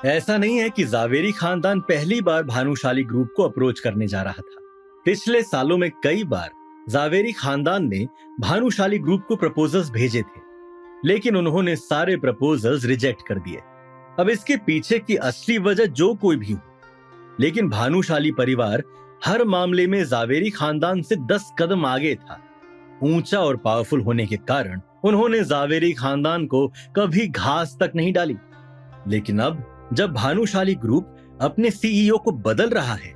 ऐसा नहीं है कि जावेरी खानदान पहली बार भानुशाली ग्रुप को अप्रोच करने जा रहा था। पिछले सालों में कई बार जावेरी खानदान ने भानुशाली ग्रुप को प्रपोजल्स भेजे थे, लेकिन उन्होंने सारे प्रपोजल्स रिजेक्ट कर दिए। अब इसके पीछे की असली वजह जो कोई भी हो, लेकिन भानुशाली परिवार हर मामले में जावेरी खानदान से 10 कदम आगे था। ऊंचा और पावरफुल होने के कारण उन्होंने जावेरी खानदान को कभी घास तक नहीं डाली। लेकिन अब जब भानुशाली ग्रुप अपने सीईओ को बदल रहा है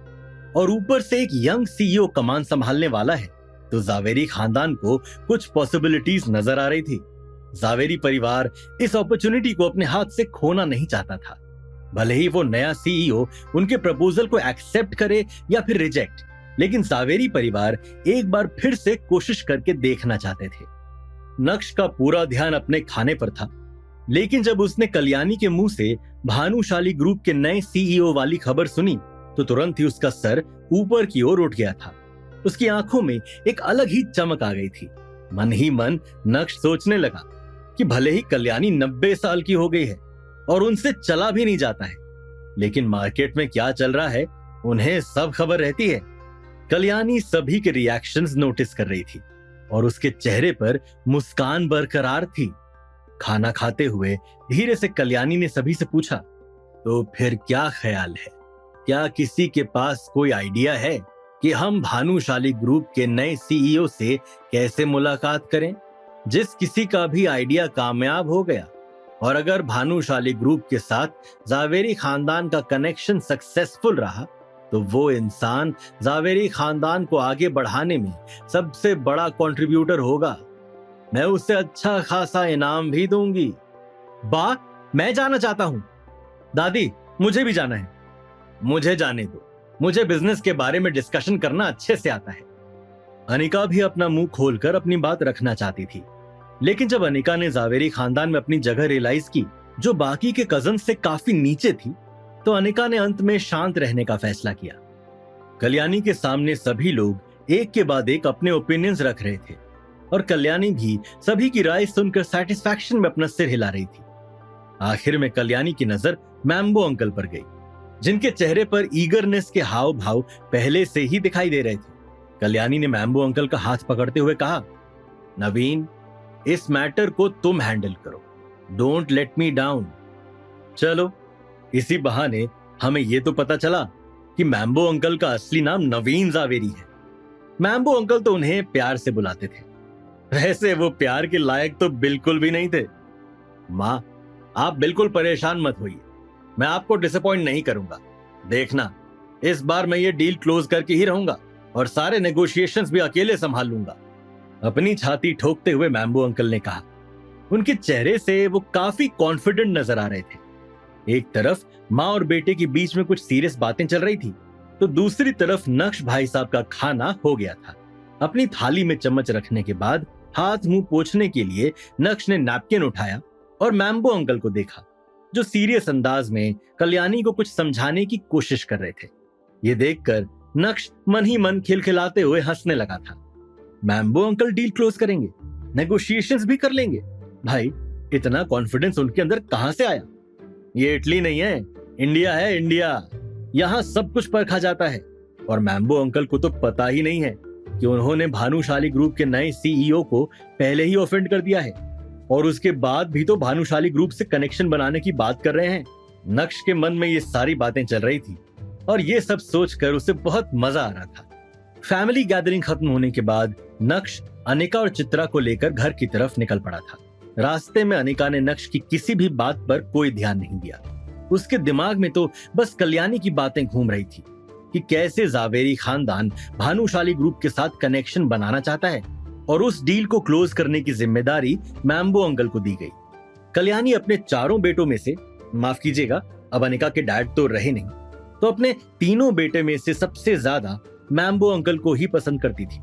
और ऊपर से एक यंग सीईओ कमान संभालने वाला है, तो जावेरी खानदान को कुछ पॉसिबिलिटीज नजर आ रही थी। जावेरी परिवार इस अपॉर्चुनिटी को अपने हाथ से खोना नहीं चाहता था। भले ही वो नया सीईओ उनके प्रपोजल को एक्सेप्ट करे या फिर रिजेक्ट, लेकिन जावेरी परिवार एक बार फिर से कोशिश करके देखना चाहते थे। नक्श का पूरा ध्यान अपने खाने पर था, लेकिन जब उसने कल्याणी के मुंह से भानुशाली ग्रुप के नए सीईओ वाली खबर सुनी, तो तुरंत ही उसका सर ऊपर की ओर उठ गया था। उसकी आंखों में एक अलग ही चमक आ गई थी। मन ही मन नक्श सोचने लगा कि भले ही कल्याणी 90 साल की हो गई है और उनसे चला भी नहीं जाता है, लेकिन मार्केट में क्या चल रहा है उन्हें सब खबर रहती है। कल्याणी सभी के रिएक्शंस नोटिस कर रही थी और उसके चेहरे पर मुस्कान बरकरार थी। खाना खाते हुए धीरे से कल्याणी ने सभी से पूछा, तो फिर क्या ख्याल है? क्या किसी के पास कोई आइडिया है कि हम भानुशाली ग्रुप के नए सीईओ से कैसे मुलाकात करें? जिस किसी का भी आइडिया कामयाब हो गया और अगर भानुशाली ग्रुप के साथ जावेरी खानदान का कनेक्शन सक्सेसफुल रहा, तो वो इंसान जावेरी खानदान को आगे बढ़ाने में सबसे बड़ा कंट्रीब्यूटर होगा। मैं उसे अच्छा खासा इनाम भी दूंगी। बा, मैं जाना चाहता हूं। दादी, मुझे भी जाना है। मुझे जाने दो, मुझे बिजनेस के बारे में डिस्कशन करना अच्छे से आता है। अनिका भी अपना मुंह खोलकर अपनी बात रखना चाहती थी, लेकिन जब अनिका ने जावेरी खानदान में अपनी जगह रियलाइज की, जो बाकी के कजन से काफी नीचे थी, तो अनिका ने अंत में शांत रहने का फैसला किया। कल्याणी के सामने सभी लोग एक के बाद एक अपने ओपिनियंस रख रहे थे और कल्याणी भी सभी की राय सुनकर सेटिस्फैक्शन में अपना सिर हिला रही थी। आखिर में कल्याणी की नजर मैम्बो अंकल पर गई, जिनके चेहरे पर ईगरनेस के हाव भाव पहले से ही दिखाई दे रहे थे। कल्याणी ने मैम्बो अंकल का हाथ पकड़ते हुए कहा, नवीन, इस मैटर को तुम हैंडल करो, डोंट लेट मी डाउन। चलो, इसी बहाने हमें यह तो पता चला कि मैम्बो अंकल का असली नाम नवीन जावेरी है। मैम्बो अंकल तो उन्हें प्यार से बुलाते थे, वैसे वो प्यार के लायक तो बिल्कुल भी नहीं थे। माँ, आप बिल्कुल परेशान मत होइए, मैं आपको डिसअपॉइंट नहीं करूंगा। देखना, इस बार मैं ये डील क्लोज करके ही रहूंगा और सारे नेगोशिएशंस भी अकेले संभाल लूंगा। अपनी छाती ठोकते हुए मैम्बो अंकल ने कहा। उनके चेहरे से वो काफी कॉन्फिडेंट नजर आ रहे थे। एक तरफ माँ और बेटे के बीच में कुछ सीरियस बातें चल रही थी, तो दूसरी तरफ नक्श भाई साहब का खाना हो गया था। अपनी थाली में चम्मच रखने के बाद हाथ मुंह पोंछने के लिए नक्श ने नैपकिन उठाया और मैम्बो अंकल को देखा, जो सीरियस अंदाज में कल्याणी को कुछ समझाने की कोशिश कर रहे थे। ये देखकर नक्श मन ही मन खिलखिलाते हुए हंसने लगा था। मैम्बो अंकल डील क्लोज करेंगे, नेगोशिएशंस भी कर लेंगे। भाई, इतना कॉन्फिडेंस उनके अंदर कहां से आया? ये इटली नहीं है, इंडिया है, इंडिया। यहाँ सब कुछ परखा जाता है। और मैम्बो अंकल को तो पता ही नहीं है कि उन्होंने भानुशाली ग्रुप के नए सीईओ को पहले ही ऑफेंड कर दिया है और उसके बाद भी तो भानुशाली ग्रुप से कनेक्शन बनाने की बात कर रहे हैं। नक्श के मन में ये सारी बातें चल रही थी और ये सब सोचकर उसे बहुत मजा आ रहा था। फैमिली गैदरिंग खत्म होने के बाद नक्श अनिका और चित्रा को लेकर घर की तरफ निकल पड़ा था। रास्ते में अनिका ने नक्श की किसी भी बात पर कोई ध्यान नहीं दिया। उसके दिमाग में तो बस कल्याणी की बातें घूम रही थी कि कैसे जावेरी खानदान भानुशाली ग्रुप के साथ कनेक्शन बनाना चाहता है और उस डील को क्लोज करने की जिम्मेदारी मैम्बो अंकल को दी गई। कल्याणी अपने चारों बेटों में से, माफ कीजिएगा, अब अनिका के डैड तो रहे नहीं, तो अपने तीनों बेटे में से सबसे ज्यादा मैम्बो अंकल को ही पसंद करती थी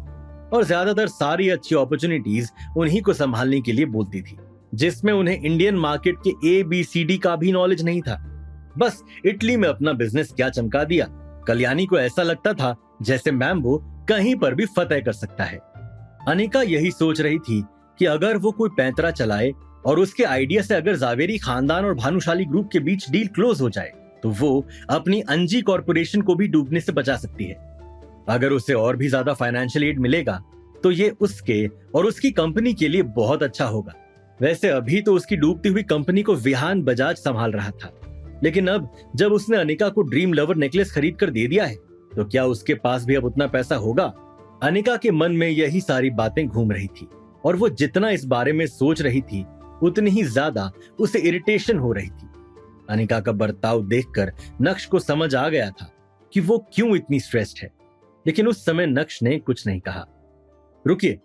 और ज्यादातर सारी अच्छी अपॉर्चुनिटीज उन्हीं को संभालने के लिए बोलती थी, जिसमें उन्हें इंडियन मार्केट के ABCD का भी नॉलेज नहीं था। बस इटली में अपना बिजनेस क्या चमका दिया। कल्याणी को ऐसा लगता था जैसे मैम्बो कहीं पर भी फतेह कर सकता है। अनिका यही सोच रही थी कि अगर वो कोई पैंतरा चलाए और उसके आइडिया से अगर जावेरी खानदान और भानुशाली ग्रुप के बीच डील क्लोज हो जाए तो वो अपनी अंजी कॉरपोरेशन को भी डूबने से बचा सकती है। अगर उसे और भी ज्यादा फाइनेंशियल एड मिलेगा तो ये उसके और उसकी कंपनी के लिए बहुत अच्छा होगा। वैसे अभी तो उसकी डूबती हुई कंपनी को विहान बजाज संभाल रहा था, लेकिन अब जब उसने अनिका को ड्रीम लवर नेकलेस खरीद कर दे दिया है तो क्या उसके पास भी अब उतना पैसा होगा? अनिका के मन में यही सारी बातें घूम रही थी और वो जितना इस बारे में सोच रही थी उतनी ही ज्यादा उसे इरिटेशन हो रही थी। अनिका का बर्ताव देखकर नक्श को समझ आ गया था कि वो क्यों इतनी स्ट्रेस्ड है, लेकिन उस समय नक्श ने कुछ नहीं कहा। रुकिए।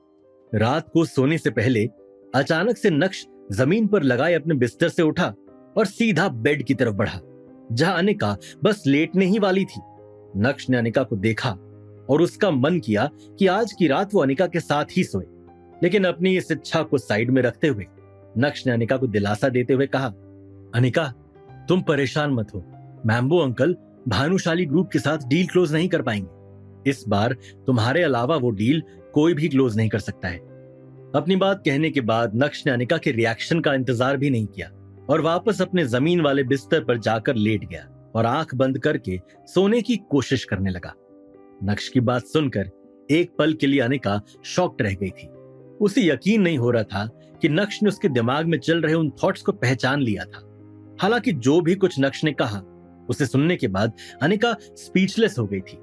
रात को सोने से पहले अचानक से नक्श जमीन पर लगाए अपने बिस्तर से उठा और सीधा बेड की तरफ बढ़ा, जहां अनिका बस लेटने ही वाली थी। नक्श ने अनिका को देखा और उसका मन किया कि आज की रात वो अनिका के साथ ही सोए, लेकिन अपनी इस इच्छा को साइड में रखते हुए नक्श ने अनिका को दिलासा देते हुए कहा, अनिका तुम परेशान मत हो, मैम्बो अंकल भानुशाली ग्रुप के साथ डील क्लोज नहीं कर पाएंगे। इस बार तुम्हारे अलावा वो डील कोई भी क्लोज नहीं कर सकता है। अपनी बात कहने के बाद नक्श ने अनिका के रिएक्शन का इंतजार भी नहीं किया और वापस अपने जमीन वाले बिस्तर पर जाकर लेट गया और आंख बंद करके सोने की कोशिश करने लगा। नक्श की बात सुनकर एक पल के लिए अनिका शॉक्ड रह गई थी। उसे यकीन नहीं हो रहा था कि नक्श ने उसके दिमाग में चल रहे उन थॉट्स को पहचान लिया था। हालांकि जो भी कुछ नक्श ने कहा उसे सुनने के बाद अनिका स्पीचलेस हो गई थी।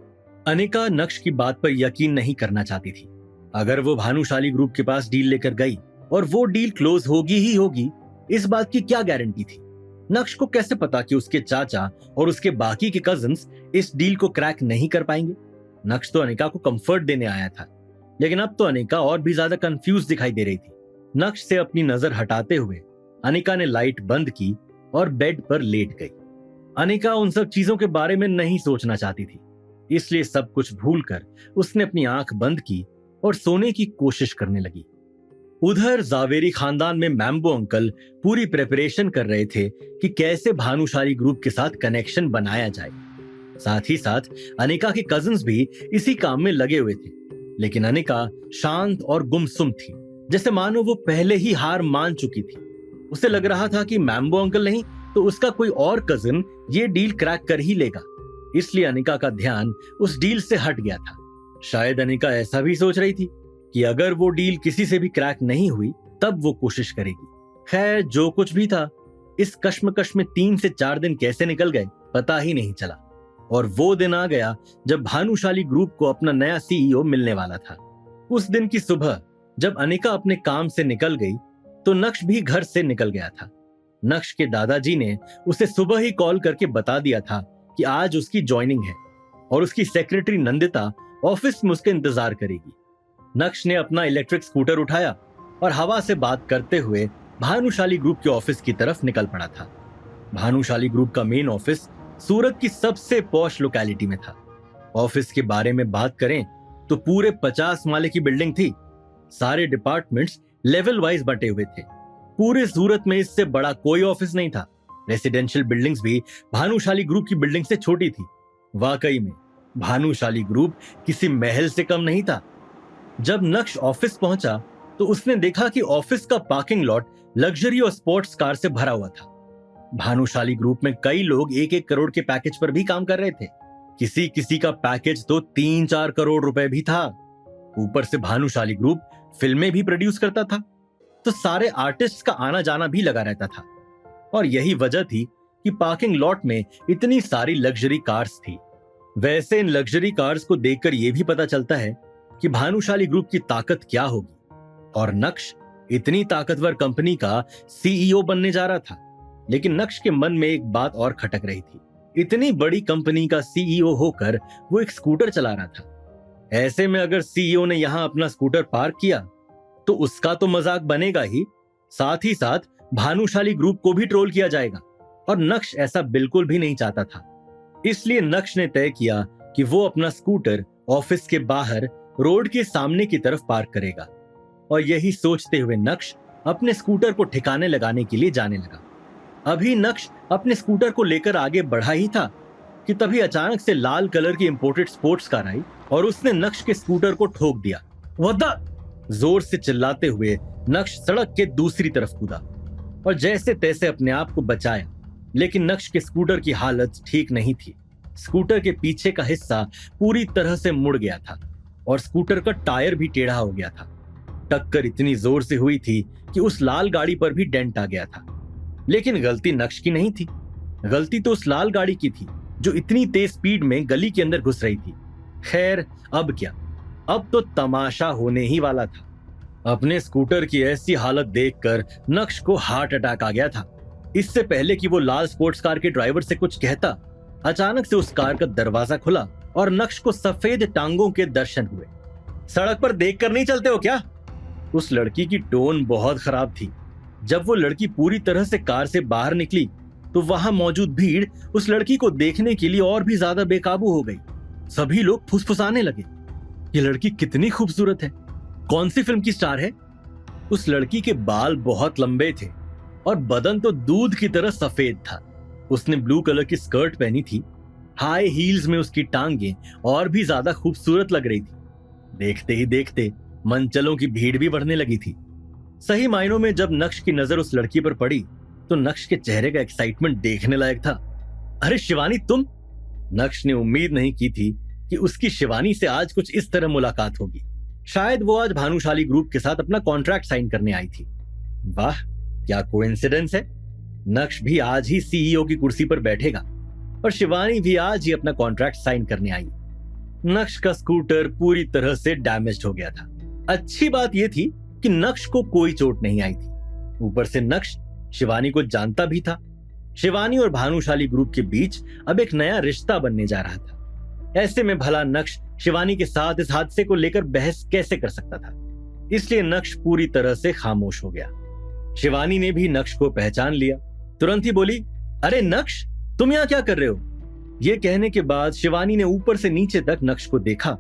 अनिका नक्श की बात पर यकीन नहीं करना चाहती थी। अगर वो भानुशाली ग्रुप के पास डील लेकर गई और वो डील क्लोज होगी ही होगी, इस बात की क्या गारंटी थी? नक्श को कैसे पता कि उसके चाचा और उसके बाकी के कजिन्स इस डील को क्रैक नहीं कर पाएंगे? नक्श तो अनिका को कंफर्ट देने आया था, लेकिन अब तो अनिका और भी ज्यादा कंफ्यूज दिखाई दे रही थी। नक्श से अपनी नजर हटाते हुए अनिका ने लाइट बंद की और बेड पर लेट गई। अनिका उन सब चीजों के बारे में नहीं सोचना चाहती थी, इसलिए सब कुछ भूलकर उसने अपनी आंख बंद की और सोने की कोशिश करने लगी। उधर जावेरी खानदान में मैम्बो अंकल पूरी प्रिपरेशन कर रहे थे कि कैसे भानुशाली ग्रुप के साथ कनेक्शन बनाया जाए। साथ ही साथ अनिका के कजिन्स भी इसी काम में लगे हुए थे, लेकिन अनिका शांत और गुमसुम थी, जैसे मानो वो पहले ही हार मान चुकी थी। उसे लग रहा था कि मैम्बो अंकल नहीं तो उसका कोई और कजिन ये डील क्रैक कर ही लेगा, इसलिए अनिका का ध्यान उस डील से हट गया था। शायद अनिका ऐसा भी सोच रही थी कि अगर वो डील किसी से भी क्रैक नहीं हुई तब वो कोशिश करेगी। खैर जो कुछ भी था, इस कश्मकश में 3 से 4 दिन कैसे निकल गए पता ही नहीं चला, और वो दिन आ गया जब भानुशाली ग्रुप को अपना नया सीईओ मिलने वाला था। उस दिन की सुबह जब अनिका अपने काम से निकल गई तो नक्श भी घर से निकल गया था। नक्श के दादाजी ने उसे सुबह ही कॉल करके बता दिया था कि आज उसकी ज्वाइनिंग है और उसकी सेक्रेटरी नंदिता ऑफिस में उसका इंतजार करेगी। नक्श ने अपना इलेक्ट्रिक स्कूटर उठाया और हवा से बात करते हुए भानुशाली ग्रुप के ऑफिस की तरफ निकल पड़ा था। भानुशाली ग्रुप का मेन ऑफिस सूरत की सबसे पॉश लोकेलिटी में था। ऑफिस के बारे में बात करें तो पूरे 50 माले की बिल्डिंग थी। सारे डिपार्टमेंट्स लेवल वाइज बटे हुए थे। पूरे सूरत में इससे बड़ा कोई ऑफिस नहीं था। रेसिडेंशियल बिल्डिंग्स भी भानुशाली ग्रुप की बिल्डिंग से छोटी थी। वाकई में भानुशाली ग्रुप किसी महल से कम नहीं था। जब नक्श ऑफिस पहुंचा तो उसने देखा कि ऑफिस का पार्किंग लॉट लग्जरी और स्पोर्ट्स कार से भरा हुआ था। भानुशाली ग्रुप में कई लोग 1-1 करोड़ के पैकेज पर भी काम कर रहे थे। किसी किसी का पैकेज तो 3-4 करोड़ रुपए भी था। ऊपर से भानुशाली ग्रुप फिल्में भी प्रोड्यूस करता था, तो सारे आर्टिस्ट्स का आना जाना भी लगा रहता था। और यही वजह थी कि पार्किंग लॉट में इतनी सारी लग्जरी कार्स थी। वैसे इन लग्जरी कार्स को देखकर यह भी पता चलता है कि भानुशाली ग्रुप की ताकत क्या होगी, और नक्श इतनी ताकतवर कंपनी का सीईओ बनने जा रहा था। लेकिन नक्श के मन में एक बात और खटक रही थी। इतनी बड़ी कंपनी का सीईओ होकर वो एक स्कूटर चला रहा था। ऐसे में अगर सीईओ ने यहां अपना स्कूटर पार्क किया तो उसका तो मजाक बनेगा ही, साथ ही साथ भानुशाली ग्रुप को भी ट्रोल किया जाएगा, और नक्श ऐसा बिल्कुल भी नहीं चाहता था। इसलिए नक्श ने तय किया कि वो अपना स्कूटर ऑफिस के बाहर रोड के सामने की तरफ पार्क करेगा। और यही सोचते हुए नक्श अपने स्कूटर को ठिकाने लगाने के लिए जाने लगा। अभी नक्श अपने स्कूटर को लेकर आगे बढ़ा ही था कि तभी अचानक से लाल कलर की इंपोर्टेड स्पोर्ट्स कार आई और उसने नक्श के स्कूटर को ठोक दिया। What the! जोर से चिल्लाते हुए नक्श सड़क के दूसरी तरफ कूदा और जैसे तैसे अपने आप को बचाया, लेकिन नक्श के स्कूटर की हालत ठीक नहीं थी। स्कूटर के पीछे का हिस्सा पूरी तरह से मुड़ गया था और स्कूटर का टायर भी टेढ़ा हो गया था। टक्कर इतनी जोर से हुई थी कि उस लाल गाड़ी पर भी डेंट आ गया था। लेकिन गलती नक्श की नहीं थी, गलती तो उस लाल गाड़ी की थी जो इतनी तेज स्पीड में गली के अंदर घुस रही थी। खैर, अब क्या, अब तो तमाशा होने ही वाला था। अपने स्कूटर की ऐसी हालत देखकर नक्श को हार्ट अटैक आ गया था। इससे पहले कि वो लाल स्पोर्ट्स कार के ड्राइवर से कुछ कहता, अचानक से उस कार का दरवाजा खुला और नक्श को सफेद टांगों के दर्शन हुए। सड़क पर देख कर नहीं चलते हो क्या? उस लड़की की टोन बहुत खराब थी। जब वो लड़की पूरी तरह से कार से बाहर निकली तो वहां मौजूद भीड़ उस लड़की को देखने के लिए और भी ज्यादा बेकाबू हो गई। सभी लोग फुसफुसाने लगे, ये लड़की कितनी खूबसूरत है, कौन सी फिल्म की स्टार है? उस लड़की के बाल बहुत लंबे थे और बदन तो दूध की तरह सफेद था। उसने ब्लू कलर की स्कर्ट पहनी थी। हाई हील्स में उसकी टांगें और भी ज्यादा खूबसूरत लग रही थी। देखते ही देखते मनचलों की भीड़ भी बढ़ने लगी थी। सही मायनों में जब नक्श की नजर उस लड़की पर पड़ी तो नक्श के चेहरे का एक्साइटमेंट देखने लायक था। अरे शिवानी, तुम? नक्श ने उम्मीद नहीं की थी कि उसकी शिवानी से आज कुछ इस तरह मुलाकात होगी। शायद वो आज भानुशाली ग्रुप के साथ अपना कॉन्ट्रैक्ट साइन करने आई थी। वाह, क्या कोइंसिडेंस है। नक्श भी आज ही सीईओ की कुर्सी पर बैठेगा और शिवानी भी आज ही अपना कॉन्ट्रैक्ट साइन करने आई। नक्श का स्कूटर पूरी तरह से डैमेज्ड हो गया था। अच्छी बात यह थी कि नक्श को कोई चोट नहीं आई थी। ऊपर से नक्श शिवानी को जानता भी था। शिवानी और भानुशाली ग्रुप के बीच अब एक नया रिश्ता बनने जा रहा था। ऐसे में भला नक्श शिवानी के साथ इस हादसे को लेकर बहस कैसे कर सकता था? इसलिए नक्श पूरी तरह से खामोश हो गया। शिवानी ने भी नक्श को पहचान लिया। तुरंत ही बोली, अरे नक्श, तुम यहाँ क्या कर रहे हो? यह कहने के बाद शिवानी ने ऊपर से नीचे तक नक्श को देखा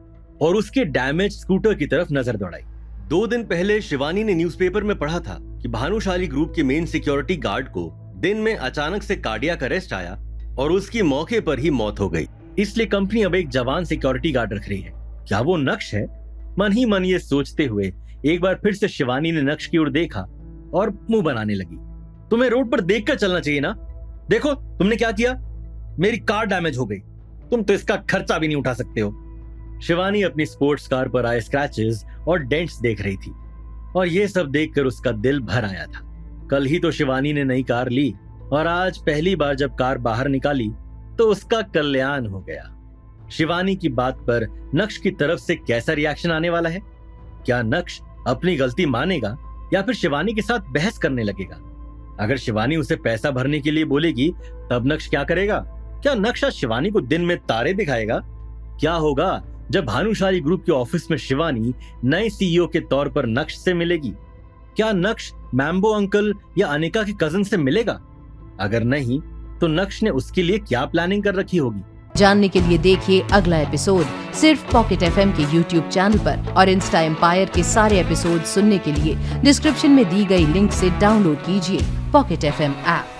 और उसके डैमेज स्कूटर की तरफ नजर दौड़ाई। 2 दिन पहले शिवानी ने न्यूज़पेपर में पढ़ा था कि भानुशाली ग्रुप के मेन सिक्योरिटी गार्ड को दिन में अचानक से कार्डियक अरेस्ट आया और उसकी मौके पर ही मौत हो गई। इसलिए कंपनी अब एक जवान सिक्योरिटी गार्ड रख रही है। क्या वो नक्श है? मन ही मन ये सोचते हुए एक बार फिर से शिवानी ने नक्श की ओर देखा और मुंह बनाने लगी। तुम्हें रोड पर देखकर चलना चाहिए ना। देखो तुमने क्या किया, मेरी कार डैमेज हो गई, तुम तो इसका खर्चा भी नहीं उठा सकते हो। शिवानी अपनी स्पोर्ट्स कार पर आए स्क्रैचेस और डेंट्स देख रही थी और यह सब देखकर उसका दिल भर आया था। कल ही तो शिवानी ने नई कार ली और आज पहली बार जब कार बाहर निकाली तो उसका कल्याण हो गया। शिवानी की बात पर नक्श की तरफ से कैसा रिएक्शन आने वाला है? क्या नक्श अपनी गलती मानेगा या फिर शिवानी के साथ बहस करने लगेगा? अगर शिवानी उसे पैसा भरने के लिए बोलेगी तब नक्श क्या करेगा? क्या नक्श आज शिवानी को दिन में तारे दिखाएगा? क्या होगा जब भानुशाली ग्रुप के ऑफिस में शिवानी नए सीईओ के तौर पर नक्श से मिलेगी? क्या नक्श मैम्बो अंकल या अनिका के कजन से मिलेगा? अगर नहीं तो नक्श ने उसके लिए क्या प्लानिंग कर रखी होगी? जानने के लिए देखिए अगला एपिसोड सिर्फ पॉकेट एफएम के यूट्यूब चैनल पर और इंस्टा एम्पायर के सारे एपिसोड सुनने के लिए डिस्क्रिप्शन में दी गई लिंक से डाउनलोड कीजिए पॉकेट एफएम ऐप।